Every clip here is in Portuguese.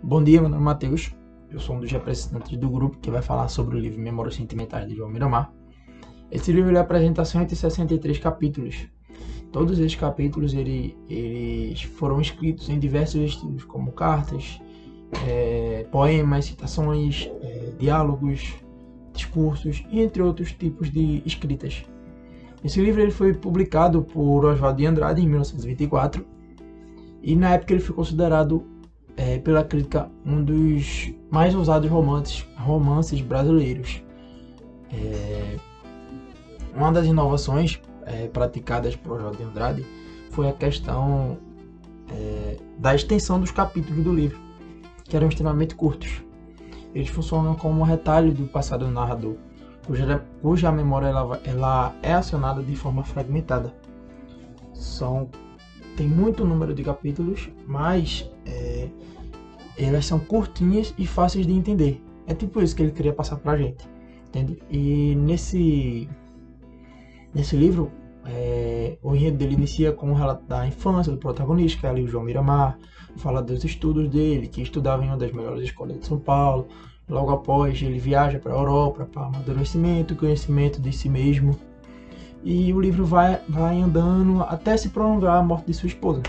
Bom dia, meu nome é Matheus. Eu sou um dos representantes do grupo que vai falar sobre o livro Memórias Sentimentais de João Miramar. Esse livro ele apresenta 163 capítulos. Todos esses capítulos eles foram escritos em diversos estilos, como cartas, poemas, citações, diálogos, discursos e entre outros tipos de escritas. Esse livro ele foi publicado por Oswald de Andrade em 1924 e na época ele foi considerado pela crítica um dos mais ousados romances brasileiros. Uma das inovações praticadas por Oswald de Andrade foi a questão da extensão dos capítulos do livro, que eram extremamente curtos. Eles funcionam como um retalho do passado do narrador, cuja memória ela é acionada de forma fragmentada. Tem muito número de capítulos, mas elas são curtinhas e fáceis de entender. É tipo isso que ele queria passar pra gente, entende? E nesse livro, o enredo dele inicia com um relato da infância do protagonista, que é ali o João Miramar, fala dos estudos dele, que estudava em uma das melhores escolas de São Paulo. Logo após, ele viaja para a Europa para amadurecimento, conhecimento de si mesmo. E o livro vai andando até se prolongar a morte de sua esposa.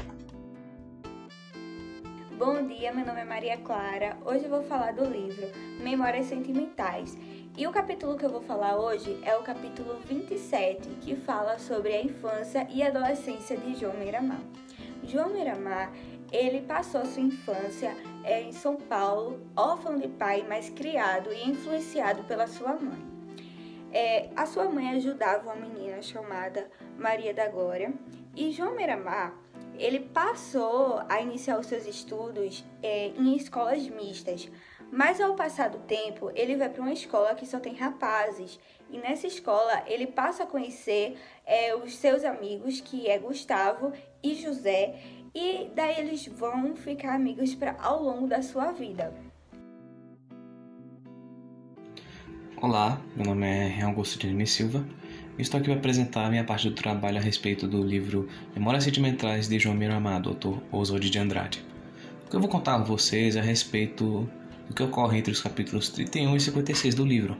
Bom dia, meu nome é Maria Clara. Hoje eu vou falar do livro Memórias Sentimentais. E o capítulo que eu vou falar hoje é o capítulo 27, que fala sobre a infância e adolescência de João Miramar. João Miramar, ele passou sua infância em São Paulo, órfão de pai, mas criado e influenciado pela sua mãe. A sua mãe ajudava uma menina chamada Maria da Glória, e João Miramar, ele passou a iniciar os seus estudos em escolas mistas, mas ao passar do tempo, ele vai para uma escola que só tem rapazes, e nessa escola ele passa a conhecer os seus amigos, que é Gustavo e José, e daí eles vão ficar amigos ao longo da sua vida. Olá, meu nome é Renan Augusto de Lima Silva e estou aqui para apresentar a minha parte do trabalho a respeito do livro Memórias Sentimentais de João Miramar, do autor Oswald de Andrade. O que eu vou contar a vocês é a respeito do que ocorre entre os capítulos 31 e 56 do livro,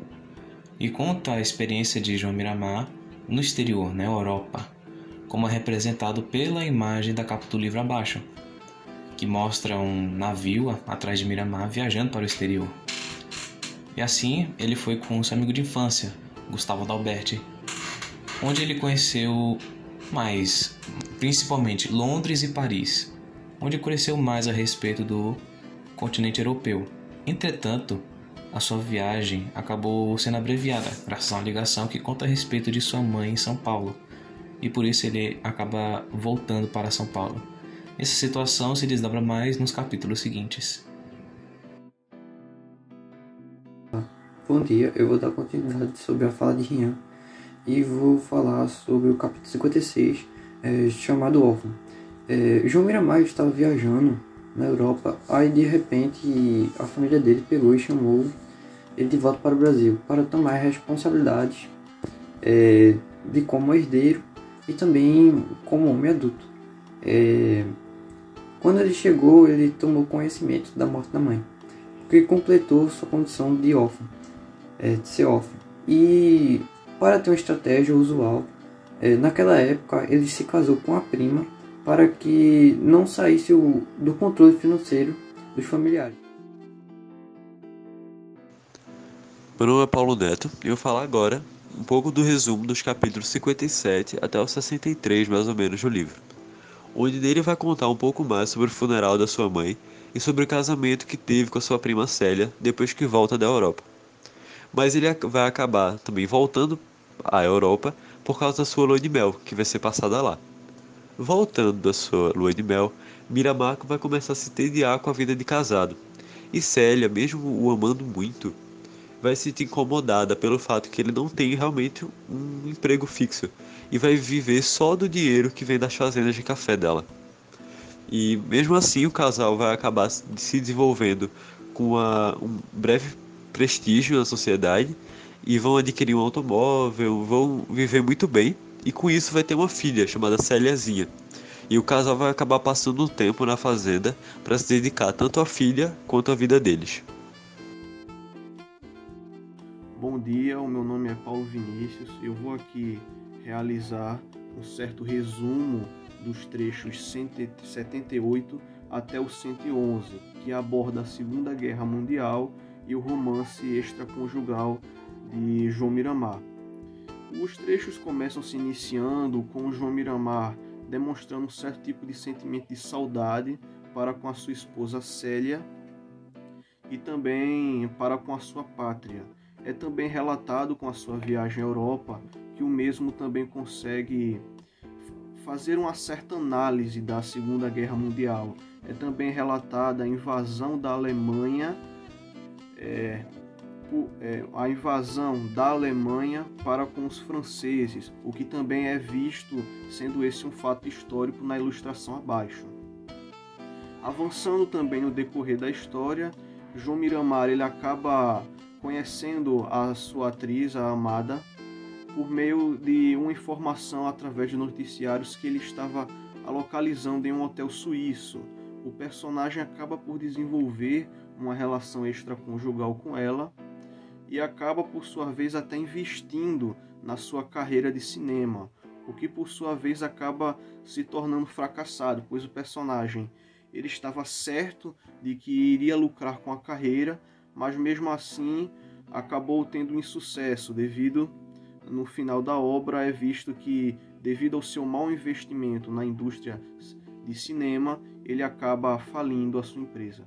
e conta a experiência de João Miramar no exterior, na Europa, como é representado pela imagem da capa do livro abaixo, que mostra um navio atrás de Miramar viajando para o exterior. E assim ele foi com seu amigo de infância, Gustavo Adalberti, onde ele conheceu mais, principalmente Londres e Paris, onde conheceu mais a respeito do continente europeu. Entretanto, a sua viagem acabou sendo abreviada, graças a uma ligação que conta a respeito de sua mãe em São Paulo, e por isso ele acaba voltando para São Paulo. Essa situação se desdobra mais nos capítulos seguintes. Bom dia, eu vou dar continuidade sobre a fala de Rian e vou falar sobre o capítulo 56, chamado Órfão. João Miramar estava viajando na Europa, aí de repente a família dele pegou e chamou ele de volta para o Brasil para tomar responsabilidades de como herdeiro e também como homem adulto. Quando ele chegou, ele tomou conhecimento da morte da mãe, porque completou sua condição de órfão. De ser órfão. E para ter uma estratégia usual, naquela época ele se casou com a prima para que não saísse do controle financeiro dos familiares. Meu nome é Paulo Neto e eu vou falar agora um pouco do resumo dos capítulos 57 até o 63 mais ou menos do livro, onde nele vai contar um pouco mais sobre o funeral da sua mãe e sobre o casamento que teve com a sua prima Célia depois que volta da Europa. Mas ele vai acabar também voltando à Europa por causa da sua lua de mel, que vai ser passada lá. Voltando da sua lua de mel, Miramar vai começar a se entediar com a vida de casado. E Célia, mesmo o amando muito, vai se sentir incomodada pelo fato que ele não tem realmente um emprego fixo e vai viver só do dinheiro que vem das fazendas de café dela. E mesmo assim o casal vai acabar se desenvolvendo com um breve prestígio na sociedade e vão adquirir um automóvel, vão viver muito bem, e com isso vai ter uma filha chamada Céliazinha. e o casal vai acabar passando um tempo na fazenda para se dedicar tanto à filha quanto à vida deles. Bom dia, o meu nome é Paulo Vinícius. Eu vou aqui realizar um certo resumo dos trechos 178 até o 111, que aborda a Segunda Guerra Mundial e o romance extraconjugal de João Miramar. Os trechos começam se iniciando com o João Miramar demonstrando um certo tipo de sentimento de saudade para com a sua esposa Célia e também para com a sua pátria. É também relatado com a sua viagem à Europa que o mesmo também consegue fazer uma certa análise da Segunda Guerra Mundial. É também relatada a invasão da Alemanha, a invasão da Alemanha para com os franceses, o que também é visto sendo esse um fato histórico na ilustração abaixo. Avançando também no decorrer da história, João Miramar ele acaba conhecendo a sua atriz, a Amada, por meio de uma informação através de noticiários que ele estava a localizando em um hotel suíço. O personagem acaba por desenvolver uma relação extraconjugal com ela e acaba por sua vez até investindo na sua carreira de cinema, o que por sua vez acaba se tornando fracassado, pois o personagem ele estava certo de que iria lucrar com a carreira, mas mesmo assim acabou tendo um insucesso devido, no final da obra é visto que devido ao seu mau investimento na indústria de cinema, ele acaba falindo a sua empresa.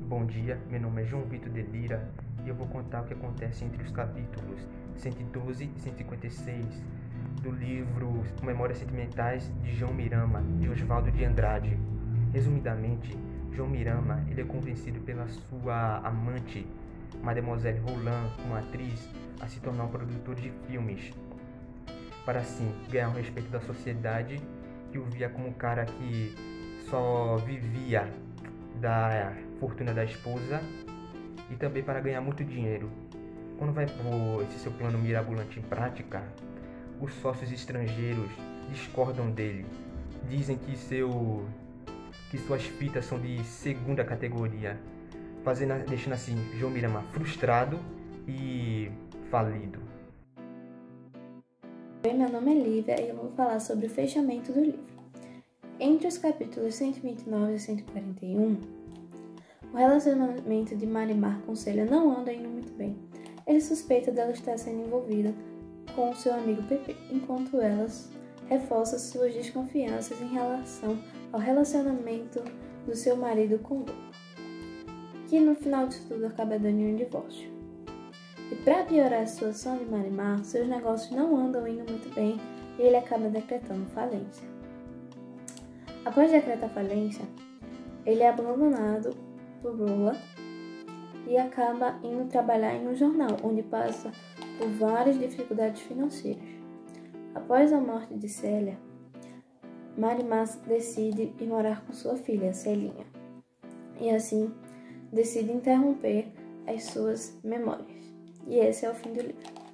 Bom dia, meu nome é João Vitor de Lira e eu vou contar o que acontece entre os capítulos 112 e 156 do livro Memórias Sentimentais de João Mirama, de Oswaldo de Andrade. Resumidamente, João Mirama ele é convencido pela sua amante, Mademoiselle Roland, uma atriz, a se tornar um produtor de filmes, para assim ganhar o respeito da sociedade, que o via como um cara que só vivia da fortuna da esposa, e também para ganhar muito dinheiro. Quando vai pôr esse seu plano mirabolante em prática, os sócios estrangeiros discordam dele, dizem que suas fitas são de segunda categoria, deixando assim João Miramar frustrado e falido. Oi, meu nome é Lívia e eu vou falar sobre o fechamento do livro. Entre os capítulos 129 e 141, o relacionamento de Marimar com Célia não anda indo muito bem. Ele suspeita dela estar sendo envolvida com seu amigo Pepe, enquanto elas reforçam suas desconfianças em relação ao relacionamento do seu marido com Lu, que no final de tudo acaba dando um divórcio. E para piorar a situação de Marimar, seus negócios não andam indo muito bem e ele acaba decretando falência. Após decretar falência, ele é abandonado por Lula e acaba indo trabalhar em um jornal, onde passa por várias dificuldades financeiras. Após a morte de Célia, Marimar decide ir morar com sua filha, Celinha, e assim decide interromper as suas memórias. E esse é o fim do livro.